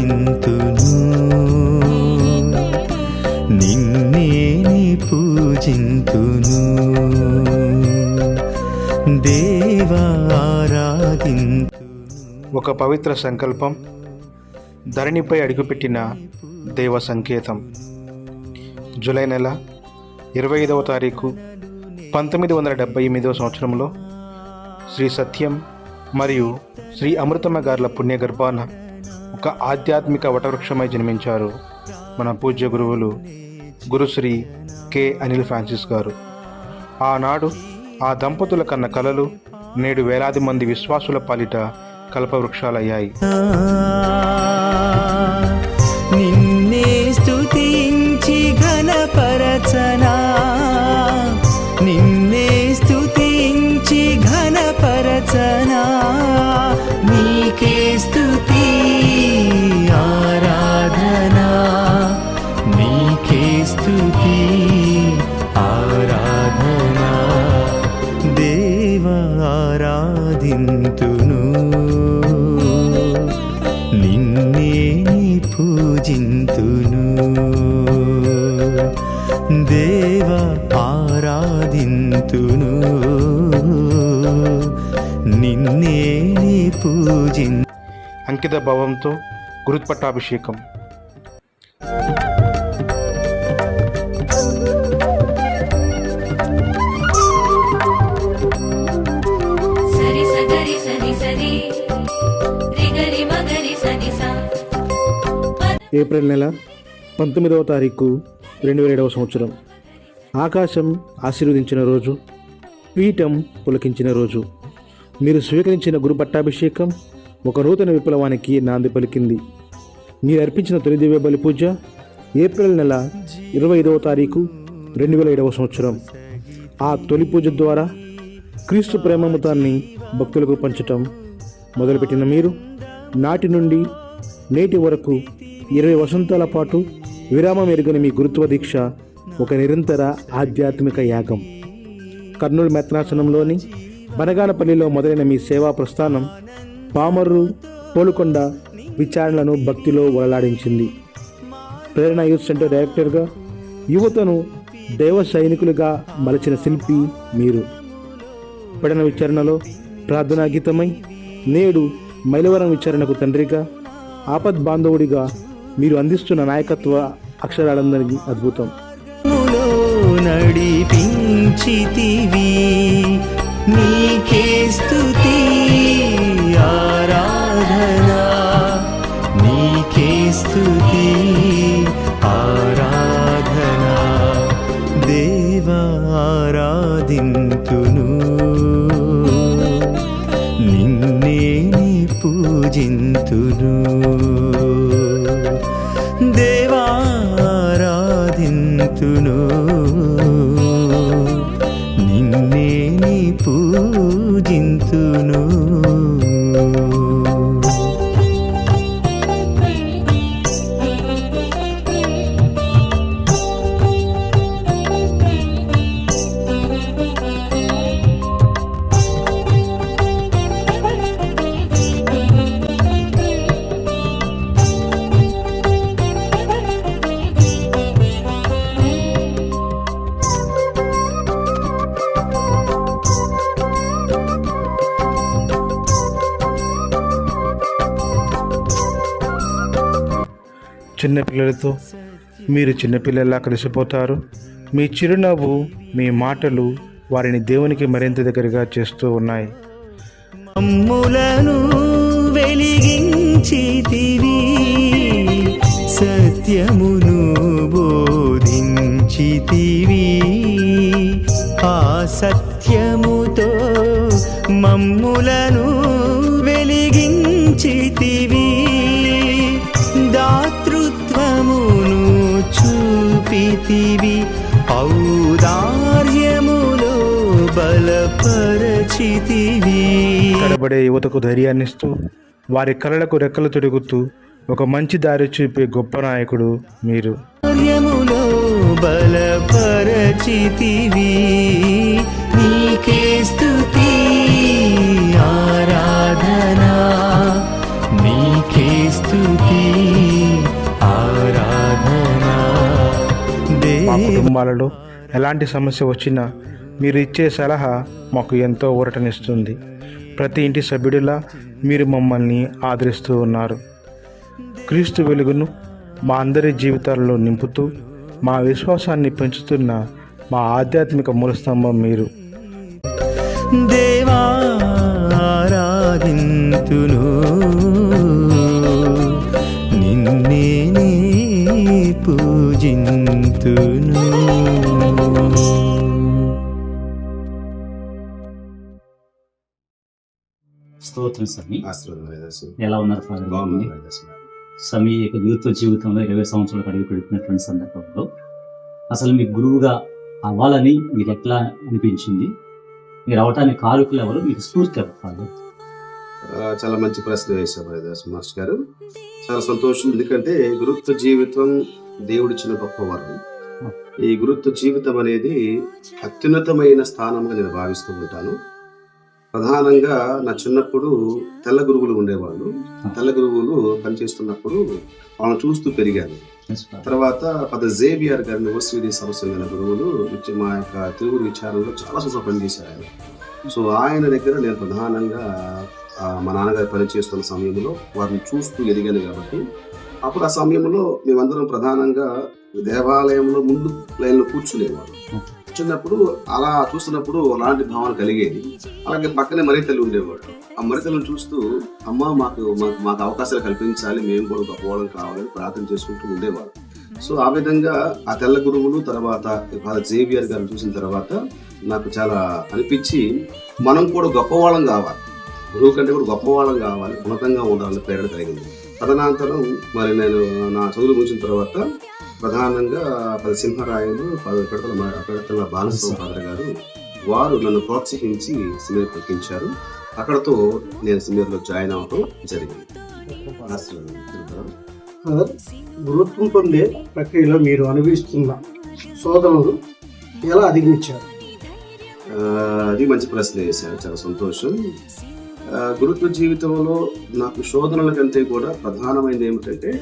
ఆరాధింతును, నిన్నే పూజింతును, దేవా ఆరాధింతును. ఒక పవిత్ర సంకల్పం, ధరణిపై అడుగుపెట్టిన దేవ సంకేతం. జూలై నెల 25వ తారీఖు 1978వ సంవత్సరంలో శ్రీ సత్యం మరియు శ్రీ అమృతమ్మ గార్ల పుణ్యగర్భాన ఒక ఆధ్యాత్మిక వటవృక్షమై జన్మించారు మన పూజ్య గురువులు గురుశ్రీ కె అనిల్ ఫ్రాన్సిస్ గారు. ఆనాడు ఆ దంపతుల కన్న కలలు నేడు వేలాది మంది విశ్వాసుల పాలిట కల్పవృక్షాలయ్యాయి. నిన్నే స్తుతించి ఘనపరచనా, నిన్నే స్తుతించి ఘనపరచనా, నీకే స్తుతి ఆరాధనా, నీకే స్తుతి ఆరాధనా, దేవ ఆరాధింతును, నిన్నే పూజింతును, దేవ ఆరాధింతును, నిన్నే పూజింతును. అంకిత భావంతో గురుపట్టాభిషేకం. ఏప్రిల్ నెల 19వ తారీఖు 2007వ సంవత్సరం. ఆకాశం ఆశీర్వదించిన రోజు, పీఠం పులకించిన రోజు. మీరు స్వీకరించిన గురు పట్టాభిషేకం ఒక నూతన విప్లవానికి నాంది పలికింది. మీరు అర్పించిన తొలి దివ్య బలి పూజ ఏప్రిల్ నెల 25వ తారీఖు 2007వ సంవత్సరం. ఆ తొలి పూజ ద్వారా క్రీస్తు ప్రేమామృతాన్ని భక్తులకు పంచటం మొదలుపెట్టిన మీరు నాటి నుండి నేటి వరకు 20 వసంతాల పాటు విరామం ఎరుగని మీ గురుత్వ దీక్ష ఒక నిరంతర ఆధ్యాత్మిక యాగం. కర్నూలు మెత్నాసనంలోని బనగానపల్లిలో మొదలైన మీ సేవా ప్రస్థానం పామర్రు, పోలుకొండ విచారణలను భక్తిలో వలలాడించింది. ప్రేరణ యూత్ సెంటర్ డైరెక్టర్గా యువతను దైవ సైనికులుగా మలచిన శిల్పి మీరు. పడన విచారణలో ప్రార్థనా గీతమై నేడు మైలవరం విచారణకు తండ్రిగా, ఆపద్ బాంధవుడిగా మీరు అందిస్తున్న నాయకత్వ అక్షరాలందరికీ అద్భుతం. నడిపించితివి, నీకే స్తుతి ఆరాధనా, నీకే స్తుతి ఆరాధనా, దేవ ఆరాధింతును, నిన్నే పూజింతును, దేవారాధింతును, నిన్నే పూజింతును. చిన్నపిల్లలతో మీరు చిన్నపిల్లలా కలిసిపోతారు. మీ చిరునవ్వు, మీ మాటలు వారిని దేవునికి మరింత దగ్గరగా చేస్తూ ఉన్నాయి. మమ్ములను వెలిగించితివి, సత్యమును బోధించితివి, ఆ సత్యముతో మమ్ములను వెలిగించితివి, దాతృత్వమును చూపితివి, ఔదార్యములో బలపరచితివి. కడబడే యువతకు ధైర్యాన్నిస్తూ వారి కలలకు రెక్కలు తొడుగుతూ ఒక మంచి దారి చూపే గొప్ప నాయకుడు మీరు. ఔదార్యములో బలపరచితివి, నీకే స్తుతి ఆరాధనా, నీకే స్తుతి ఆరాధనా మా దేవా కుటుంబాలలో ఎలాంటి సమస్య వచ్చినా మీరు ఇచ్చే సలహా మాకు ఎంతో ఊరటనిస్తుంది. ప్రతి ఇంటి సభ్యుడిలా మీరు మమ్మల్ని ఆదరిస్తూ ఉన్నారు. క్రీస్తు వెలుగును మా అందరి జీవితాల్లో నింపుతూ మా విశ్వాసాన్ని పెంచుతున్న మా ఆధ్యాత్మిక మూలస్తంభం మీరు. దేవా ఆరాధింతును నిన్నే నే పూజింతును. స్తోత్రం సమీ. ఆశీర్వాదం ఎలా ఉన్నారు ఫాదర్? బాగున్నాను. సమీ యొక్క యూత్ జీవితంలో 20 సంవత్సరాలు అడుగు పెడుతున్నటువంటి సందర్భంలో అసలు మీ గురువుగా అవ్వాలని మీకు ఎట్లా అనిపించింది? మీరు అవటానికి కారకులు ఎవరు? మీకు స్ఫూర్తి ఎవరు ఫాదర్? చాలా మంచి ప్రశ్న వేశారు మాస్టర్ గారు. చాలా సంతోషం. ఎందుకంటే గురుత్వ జీవితం దేవుడిచ్చిన గొప్ప వరం. ఈ గురుత్వ జీవితం అనేది అత్యున్నతమైన స్థానంగా నేను భావిస్తూ ఉంటాను. ప్రధానంగా నా చిన్నప్పుడు తెల్ల గురువులు ఉండేవాళ్ళు. తెల్ల గురువులు పనిచేస్తున్నప్పుడు వాళ్ళని చూస్తూ పెరిగాను. తర్వాత ఫాదర్ జేవియర్ గారిని ఓసిడి సమస్య గురువులు మా యొక్క తెలుగు విచారంలో చాలా సంవత్సరాలు పనిచేశారు ఆయన. సో ఆయన దగ్గర నేను ప్రధానంగా మా నాన్నగారు పనిచేస్తున్న సమయంలో వారిని చూస్తూ ఎదిగాను. కాబట్టి అప్పుడు ఆ సమయంలో మేమందరం ప్రధానంగా దేవాలయంలో ముందు లైన్లో కూర్చునేవాడు. కూర్చున్నప్పుడు అలా చూస్తున్నప్పుడు అలాంటి భావన కలిగేది. అలాగే పక్కనే మరితల్లి ఉండేవాడు. ఆ మరితల్లిని చూస్తూ అమ్మ మాకు అవకాశాలు కల్పించాలి, మేము కూడా గొప్పవాళ్ళం కావాలని ప్రార్థన చేసుకుంటూ ఉండేవాడు. సో ఆ విధంగా ఆ తెల్ల గురువులు తర్వాత ఫాదర్ జేవియర్ గారిని చూసిన తర్వాత నాకు చాలా అనిపించి మనం కూడా గొప్పవాళ్ళం కావాలి, గురువు కంటే కూడా గొప్పవాళ్ళం కావాలి, ఉన్నతంగా ఉండాలని ప్రేరణ కలిగింది. తదనంతరం మరి నేను నా చదువులు ముగిసిన తర్వాత ప్రధానంగా పది సింహరాయలు పెడతల బాలస్వామి ఫాదర్ గారు వారు నన్ను ప్రోత్సహించి సినిమా ఎక్కించారు. అక్కడతో నేను సినిమాలో జాయిన్ అవ్వడం జరిగింది. గురుత్వం పొందే ప్రక్రియలో మీరు అనుభవిస్తున్న శోధనలు ఎలా అధిగమించారు? అది మంచి ప్రశ్న వేశారు. చాలా సంతోషం. గురుత్వ జీవితంలో నాకు శోధనల కంటే కూడా ప్రధానమైనది ఏమిటంటే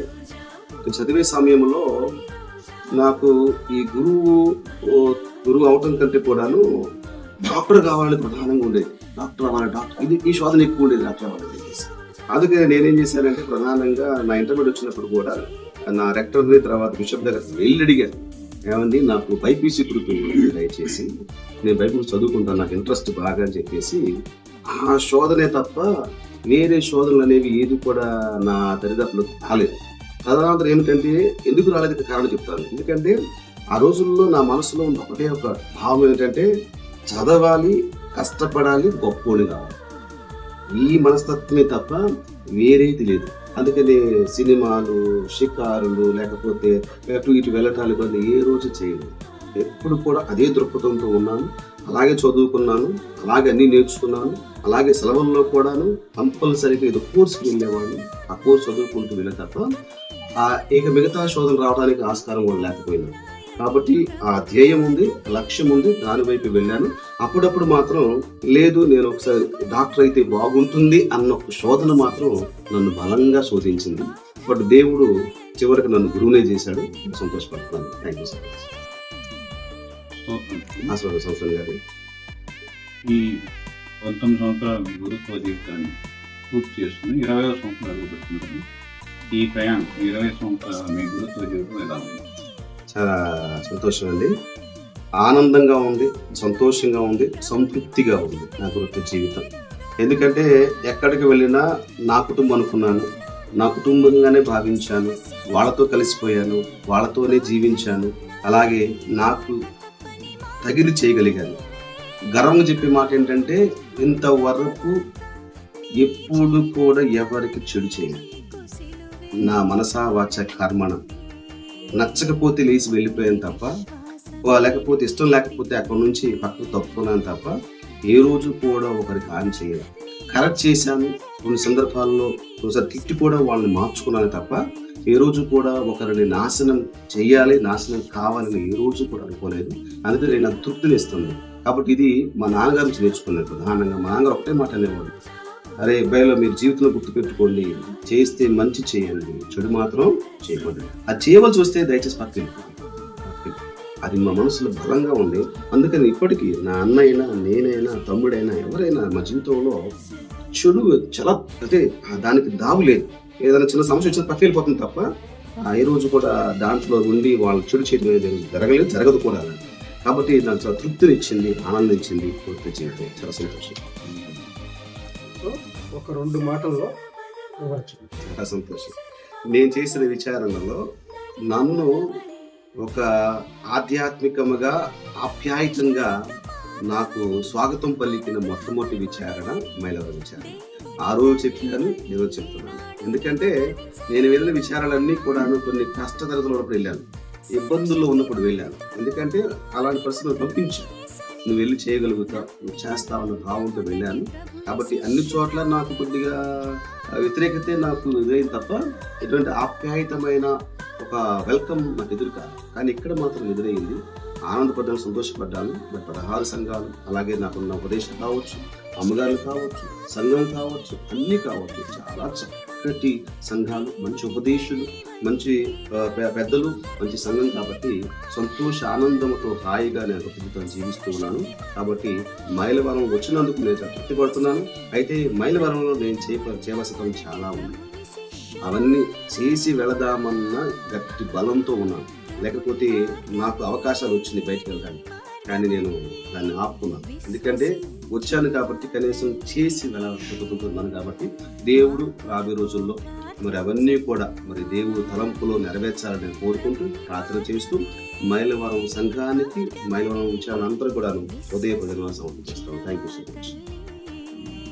చదివే సమయంలో నాకు ఈ గురువు అవటం కంటే కూడాను డాక్టర్ కావాలని ప్రధానంగా ఉండేది. డాక్టర్ అవ్వాలి, డాక్టర్ ఈ శోధన ఎక్కువ ఉండేది. డాక్టర్ అవ్వాలని చెప్పేసి అందుకే నేనేం చేశానంటే ప్రధానంగా నా ఇంటర్మీడియట్ వచ్చినప్పుడు కూడా నా రెక్టర్ని తర్వాత బిషప్ దగ్గర వెళ్ళి అడిగాను, ఏమండి నాకు బైపీసీ గ్రూప్ దయచేసి నేను బైపీసీ చదువుకుంటాను, నాకు ఇంట్రెస్ట్ బాగా అని చెప్పేసి. ఆ శోధనే తప్ప వేరే శోధనలు అనేవి ఏది కూడా నా దరిదాపులకు రాలేదు. తదనంతరం ఏమిటంటే ఎందుకు రాలేదు కారణం చెప్తాను. ఎందుకంటే ఆ రోజుల్లో నా మనసులో ఉన్న ఒకటే ఒక భావం ఏంటంటే చదవాలి, కష్టపడాలి, గొప్పోని కావాలి. ఈ మనస్తత్వమే తప్ప వేరేది లేదు. అందుకని సినిమాలు, షికారులు లేకపోతే అటు ఇటు వెళ్ళటాలు కొన్ని ఏ రోజు చేయలేదు. ఎప్పుడు కూడా అదే దృక్పథంతో ఉన్నాను. అలాగే చదువుకున్నాను, అలాగే అన్నీ నేర్చుకున్నాను. అలాగే సెలవుల్లో కూడాను కంపల్సరీగా ఏదో కోర్సుకి వెళ్ళేవాడిని. ఆ కోర్సు చదువుకుంటూ వెళ్ళే తప్ప ఇక మిగతా శోధన రావడానికి ఆస్కారం కూడా లేకపోయింది. కాబట్టి ఆ ధ్యేయం ఉంది, లక్ష్యం ఉంది, దాని వైపు వెళ్ళాను. అప్పుడప్పుడు మాత్రం లేదు నేను ఒకసారి డాక్టర్ అయితే బాగుంటుంది అన్న ఒక శోధన మాత్రం నన్ను బలంగా శోధించింది. బట్ దేవుడు చివరికి నన్ను గురువునే చేశాడు. సంతోషపడుతున్నాను. Thank you so much. సంవత్సరం గారు ఈ 19 సంవత్సరాల గురుత్వ జీవితాన్ని పూర్తి చేసుకుని 20వ సంవత్సరం అడుగుపెడుతున్నారు. ఈ ప్రయాణం 20 సంవత్సరాల మీ గురుత్వ జీవితం ఎలా ఉంది? చాలా సంతోషం అండి. ఆనందంగా ఉంది, సంతోషంగా ఉంది, సంతృప్తిగా ఉంది నా గురుత్వ జీవితం. ఎందుకంటే ఎక్కడికి వెళ్ళినా నా కుటుంబం అనుకున్నాను, నా కుటుంబంగానే భావించాను, వాళ్ళతో కలిసిపోయాను, వాళ్ళతోనే జీవించాను. అలాగే నాకు తగిలి చేయగలిగాను. గర్వంగా చెప్పే మాట ఏంటంటే ఇంతవరకు ఎప్పుడు కూడా ఎవరికి చెడు చేయను. నా మనసా వాచ కర్మణ నచ్చకపోతే లేచి వెళ్ళిపోయాను తప్ప, లేకపోతే ఇష్టం లేకపోతే అక్కడి నుంచి పక్కకు తప్పుకున్నాను తప్ప ఏ రోజు కూడా ఒకరికి హాని చేయను. కరెక్ట్ చేశాను. కొన్ని సందర్భాల్లో ఒకసారి తిట్టి కూడా వాళ్ళని మార్చుకున్నాను తప్ప ఏ రోజు కూడా ఒకరిని నాశనం చేయాలి, నాశనం కావాలని ఏ రోజు కూడా అనుకోలేదు. అందుకని నాకు తృప్తిని ఇస్తుంది. కాబట్టి ఇది మా నాన్నగారి నుంచి నేర్చుకున్నాను. ప్రధానంగా మా నాన్నగారు ఒకటే మాట అనేవాడు, అరే అబ్బాయిలో మీరు జీవితంలో గుర్తుపెట్టుకోండి, చేస్తే మంచి చేయండి, చెడు మాత్రం చేయకూడదు. అది చేయవలసి వస్తే దయచేసి పక్కన అది మా మనసులో బలంగా ఉంది. అందుకని ఇప్పటికీ నా అన్న అయినా, నేనైనా, తమ్ముడైనా, ఎవరైనా మా జీవితంలో చెడు చాలా అంటే దానికి దావు లేదు. ఏదైనా చిన్న సమస్య వచ్చినా పక్కకి వెళ్ళిపోతుంది తప్ప ఏ రోజు కూడా దాంట్లో ఉండి వాళ్ళు చెడు చేయడం అనేది జరగదు కూడా. కాబట్టి నాకు చాలా తృప్తిని ఇచ్చింది, ఆనందం ఇచ్చింది. పూర్తి జీవితం చాలా సంతోషం. ఒక 2 మాటల్లో వివరించు. చాలా సంతోషం. నేను చేసిన విచారణలో నన్ను ఒక ఆధ్యాత్మికముగా ఆప్యాయతంగా నాకు స్వాగతం పలికిన మొట్టమొదటి విచారణ మైలవరం విచారణ. ఆ రోజు చెప్పాను, ఈరోజు చెప్తున్నాను. ఎందుకంటే నేను వెళ్ళిన విచారాలన్నీ కూడా కొన్ని కష్టతరతలు ఉన్నప్పుడు వెళ్ళాను, ఇబ్బందుల్లో ఉన్నప్పుడు వెళ్ళాను. ఎందుకంటే అలాంటి పరిస్థితులు పంపించాను. నువ్వు వెళ్ళి చేయగలుగుతావు, నువ్వు చేస్తావు అన్న భావంతో వెళ్ళాను. కాబట్టి అన్ని చోట్ల నాకు కొద్దిగా వ్యతిరేకతే నాకు ఎదురైంది తప్ప ఎటువంటి ఆప్యాయతమైన ఒక వెల్కమ్ నాకు ఎదురు కాదు. కానీ ఇక్కడ మాత్రం ఎదురైంది. ఆనందపడ్డాను, సంతోషపడ్డాను. 16 సంఘాలు, అలాగే నాకున్న ఉపదేశం కావచ్చు, అమ్మగారులు కావచ్చు, సంఘం కావచ్చు, అన్నీ కావచ్చు, చాలా చక్కటి సంఘాలు, మంచి ఉపదేశాలు, మంచి పెద్దలు, మంచి సంఘం. కాబట్టి సంతోష ఆనందంతో హాయిగా నేను జీవితం జీవిస్తూ ఉన్నాను. కాబట్టి మైలవరం వచ్చినందుకు నేను తృప్తి పడుతున్నాను. అయితే మైలవరంలో నేను చేయవలసిన పని చాలా ఉంది. అవన్నీ చేసి వెళదామన్న గట్టి బలంతో ఉన్నాను. లేకపోతే నాకు అవకాశాలు వచ్చింది బయటకు వెళ్ళడానికి, కానీ నేను దాన్ని ఆపుకున్నాను. ఎందుకంటే వచ్చాను కాబట్టి కనీసం చేసి వెళ్ళాలనుకుంటున్నాను. కాబట్టి దేవుడు రాబోయే రోజుల్లో మరి అవన్నీ కూడా మరి దేవుడు తలంపులో నెరవేర్చాలని నేను కోరుకుంటూ ప్రార్థన చేస్తూ మైలవరం సంఘానికి, మైలవరం విచారణ అందరూ కూడా హృదయపూర్వకంగా సమర్పిస్తాను. Thank you so much.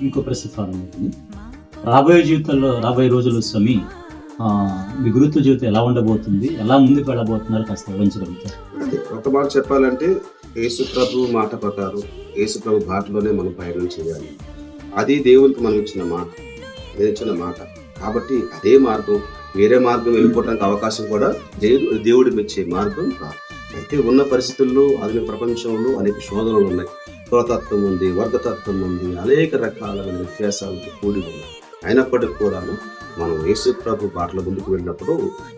ఇంకో ప్రశ్న ఫాలో అవుతుంది. రాబోయే రోజుల్లో స్వామి మీ గురుత్వ జీవితం ఎలా ఉండబోతుంది, ఎలా ముందుకు వెళ్ళబోతున్నారు కాస్త వివరించగలుగుతారు? ఒక మాట చెప్పాలంటే యేసు ప్రభు మాట ప్రకారం, యేసు ప్రభు బాటలోనే మనం ప్రయాణం చేయాలి. అది దేవునికి మనం ఇచ్చిన మాట. కాబట్టి అదే మార్గం, వేరే మార్గం వెళ్ళిపోవడానికి అవకాశం కూడా దేవుడు మెచ్చే మార్గం కాదు. అయితే ఉన్న పరిస్థితుల్లో ఆధునిక ప్రపంచంలో అనేక శోధనలు ఉన్నాయి. కులతత్వం ఉంది, వర్గతత్వం ఉంది, అనేక రకాలైన వ్యత్యాసాలతో కూడి ఉన్నాయి. అయినప్పటికీ కూడా మనం యేసు ప్రభు బాటలో ముందుకు వెళ్ళినప్పుడు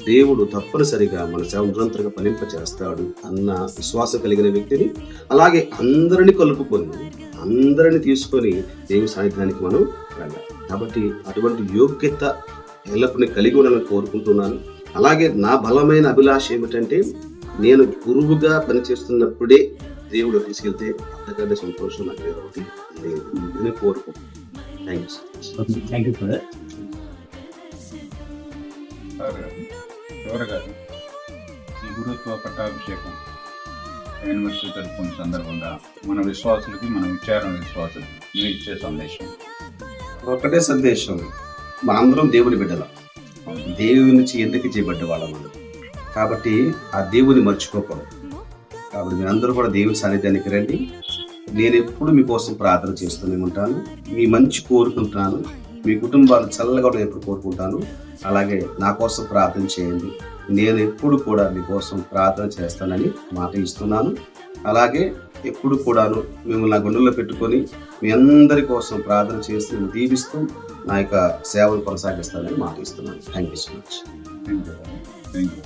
దేవుడు తప్పనిసరిగా మన సేవ నిరంతరంగా ఫలింపచేస్తాడు అన్న విశ్వాసం కలిగిన వ్యక్తిని, అలాగే అందరినీ కలుపుకొని అందరిని తీసుకొని దేవుని సాన్నిధ్యానికి మనం వెళ్ళాలి. కాబట్టి అటువంటి యోగ్యత ఎల్లప్పుడూ కలిగి ఉండాలని కోరుకుంటున్నాను. అలాగే నా బలమైన అభిలాష ఏమిటంటే నేను గురువుగా పనిచేస్తున్నప్పుడే దేవుడు తీసుకెళ్తే అంతకంటే సంతోషం నాకు ఒకటి నేను కోరుకుంటున్నాను. థ్యాంక్ యూ ఫర్ చివరగా ఈ గురుత్వ పట్టాభిషేకం యూనివర్సిటీ జరుపుకున్న సందర్భంగా మన విశ్వాసులకి, మన విశ్వాసులకి మీరు ఇచ్చే సందేశం ఒకటే సందేశం. మా అందరం దేవుని బిడ్డల, దేవుని నుంచి ఎందుకు చేయబడ్డ వాళ్ళ మనం. కాబట్టి ఆ దేవుని మర్చిపోకూడదు. కాబట్టి మీరందరూ కూడా దేవుని సాన్నిధ్యానికి రండి. నేను ఎప్పుడు మీకోసం ప్రార్థన చేస్తూనే ఉంటాను, మీ మంచి కోరుకుంటున్నాను, మీ కుటుంబాలు చల్లగా ఎప్పుడు కోరుకుంటాను. అలాగే నా కోసం ప్రార్థన చేయండి. నేను ఎప్పుడు కూడా మీకోసం ప్రార్థన చేస్తానని మాట ఇస్తున్నాను. అలాగే ఎప్పుడు కూడాను మిమ్మల్ని నా గుండెల్లో పెట్టుకొని మీ అందరి కోసం ప్రార్థన చేస్తూ దీవిస్తూ నా యొక్క సేవలు కొనసాగిస్తానని మాట ఇస్తున్నాను. Thank you so much. Thank you.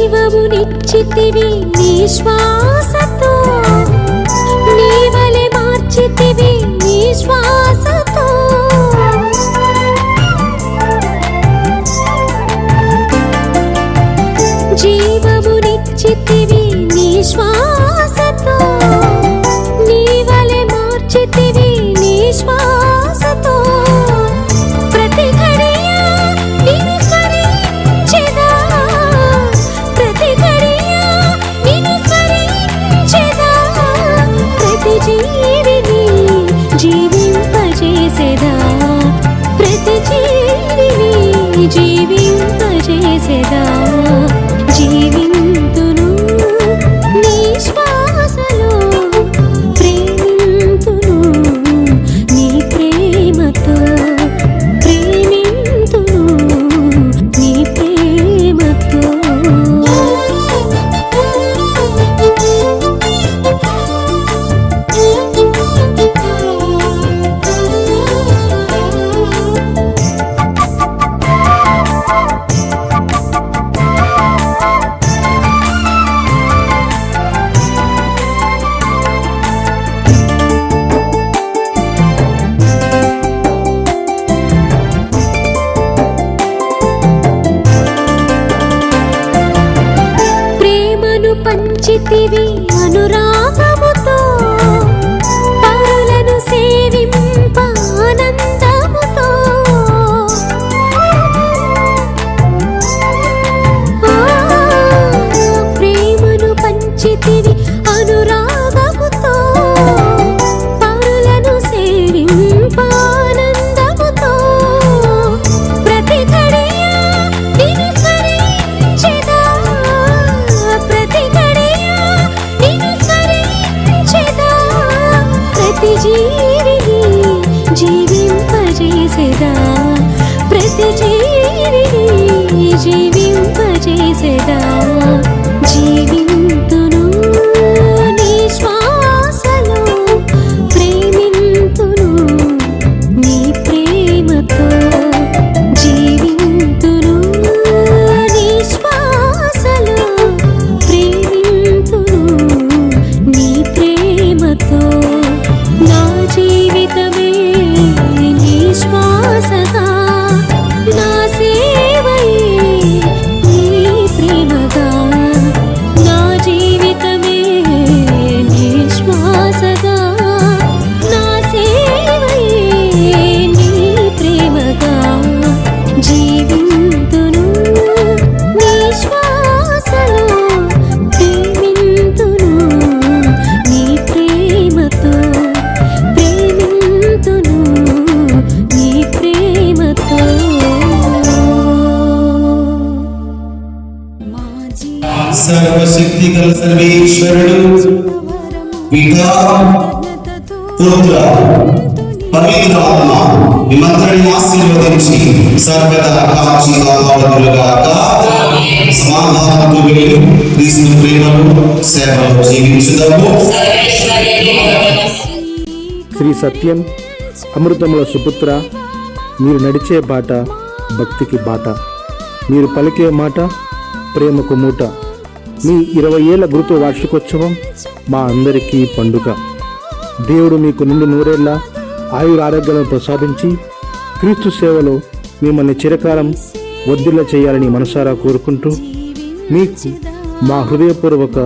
జీవమునిచ్చితివి నీ శ్వాసతో, నీవలె మార్చితివి నీ శ్వాసతో. జీవమునిచ్చితివి నీ శ్వాసతో, నీవలె మార్చితివి నీ శ్వాసతో. ప్రతి ఘడియ నిన్ను స్మరించెదా, ప్రతి ఘడియ నిన్ను స్మరించెదా. ప్రతి జీవిని జీవింపజేసెదా, ప్రతి జీవిని జీవింపజేసెదా. జీవింతును నీ శ్వాసలో, ప్రేమింతును నీ ప్రేమతో, ప్రేమింతును నీ ప్రేమతో. ప్రేమను పంచితివి అనురాగముతో, పరులను సేవింప ఆనందముతో. ప్రేమను పంచితివి అనురాగముతో, పరులను సేవింప ఆనందముతో. ప్రతి ఘడియ నిన్ను స్మరించెదా, ప్రతి ఘడియ నిన్ను స్మరించెదా. ప్రతి జీవిని జీవింపజేసెదా, ప్రతి జీవిని జీవింపజేసెదా. జీవింతును నీ శ్వాసలో, ప్రేమింతును నీ ప్రేమతో. జీవింతును నీ శ్వాసలో, ప్రేమింతును నీ ప్రేమతో. నా జీవితమే నీ శ్వాసగా, నా సేవయే నీ ప్రేమగా. నా జీవితమే నీ శ్వాసగా, నా సేవయే నీ ప్రేమగా. జీవింతును నీ శ్వాసలో, ప్రేమింతును నీ ప్రేమతో, ప్రేమింతును నీ ప్రేమతో. సర్వశక్తి గల సర్వేశ్వరుడు పితా పుత్ర పవిత్రాత్మ మిమ్మందరిని ఆశీర్వదించి సర్వదా కాచి కాపాడుగాక. సమాధానంతో వెళ్ళి క్రీస్తు ప్రేమను సేవలో జీవించుదాము. శ్రీ సత్యం అమృతముల సుపుత్ర, మీరు నడిచే బాట భక్తికి బాట, మీరు పలికే మాట ప్రేమకు మూట. మీ 20 ఏళ్ల గురుతు వార్షికోత్సవం మా అందరికీ పండుగ. దేవుడు మీకు నిండు నూరేళ్ల ఆయురారోగ్యాలను ప్రసాదించి క్రీస్తు సేవలో మిమ్మల్ని చిరకాలం వర్ధిల్ల చేయాలని మనసారా కోరుకుంటూ మీకు మా హృదయపూర్వక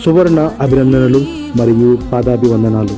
సువర్ణ అభినందనలు మరియు పాదాభివందనాలు.